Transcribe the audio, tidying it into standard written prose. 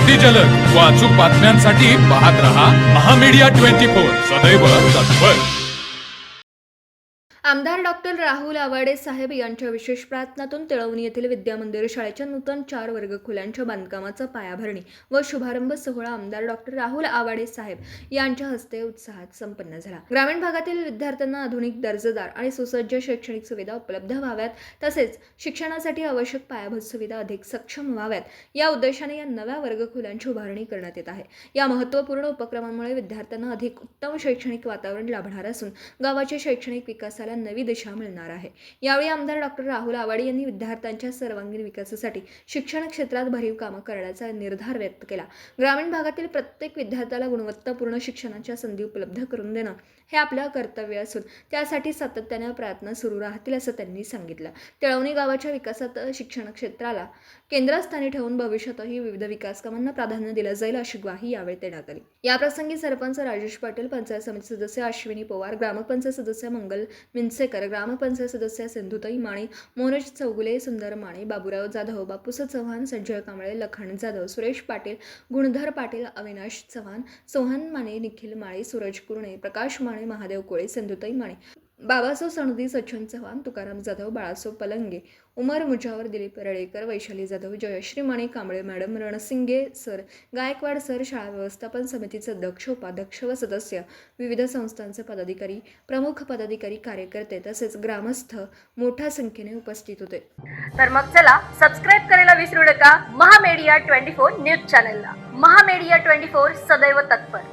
अति जलद व अचूक बातम्यांसाठी पाहत रहा महामीडिया 24 सदैव तत्पर। आमदार डॉक्टर राहुल आवाडे साहेब यांच्या विशेष प्रयत्नातून तिळवणी येथील विद्यामंदिर शाळेच्या नूतन 4 वर्गखोल्यांच्या बांधकामाचा पायाभरणी व शुभारंभ सोहळा आमदार डॉक्टर राहुल आवाडे साहेब यांच्या हस्ते उत्साहात संपन्न झाला। ग्रामीण भागातील विद्यार्थ्यांना आधुनिक दर्जेदार आणि सुसज्ज शैक्षणिक सुविधा उपलब्ध व्हाव्यात, तसेच शिक्षणासाठी आवश्यक पायाभूत सुविधा अधिक सक्षम व्हाव्यात या उद्देशाने या नव्या वर्गखोल्यांची उभारणी करण्यात येत आहे। या महत्त्वपूर्ण उपक्रमामुळे विद्यार्थ्यांना अधिक उत्तम शैक्षणिक वातावरण लाभणार असून गावाच्या शैक्षणिक विकासाला नवी दिशा मिळणार आहे। यावेळी आमदार डॉक्टर राहुल आवाडे यांनी विद्यार्थ्यांच्या सर्वांगीण विकासासाठी शिक्षण क्षेत्रात भरीव कामे करण्याचा निर्धार व्यक्त केला। ग्रामीण भागातील प्रत्येक विद्यार्थ्याला गुणवत्तापूर्ण शिक्षणाच्या संधी उपलब्ध करून देणं हे आपलं कर्तव्य असून त्यासाठी सातत्याने प्रयत्न सुरू राहतील असं त्यांनी सांगितलं। तिळवणी गावाच्या विकासात शिक्षण क्षेत्राला केंद्रस्थानी ठेवून भविष्यातही विविध विकास कामांना प्राधान्य दिलं जाईल अशी ग्वाही यावेळी देण्यात आली। याप्रसंगी सरपंच राजेश पाटील, पंचायत समिती सदस्य अश्विनी पवार, ग्रामपंचायत सदस्य मंगल मिनसेकर, ग्रामपंचायत सदस्य सिंधुताई माने, मोनज चौगुले, सुंदर Mane, Baburao Jadhav, Bapus Chavan, Sanjay Kamble, Lakhan Jadhav, Suresh Patil, Gundhar Patil, Avinash Chavan, Sohan Mane, Nikhil Male, Suraj Kurane, Prakash Mane, Mahadev Kole, Sindhutai Mane, Babaso Sanadi, Sachin Chavan, Tukaram Jadhav, Balaso Palange, Umar Mujawar, Dilip Radekar, Vaishali Jadhav, Jayashree Mane, Kamble madam, Ransinge sir, Gaikwad sir, शाळा व्यवस्थापन समितीचे अध्यक्ष, उपाध्यक्ष व सदस्य, विविध संस्थांचे पदाधिकारी, प्रमुख पदाधिकारी, कार्यकर्ते तसेच ग्रामस्थ मोठ्या संख्येने उपस्थित होते। तर मग चला सबस्क्राईब करायला विसरू नका महामीडिया 24 न्यूज चॅनलला। महामीडिया 24 सदैव तत्पर।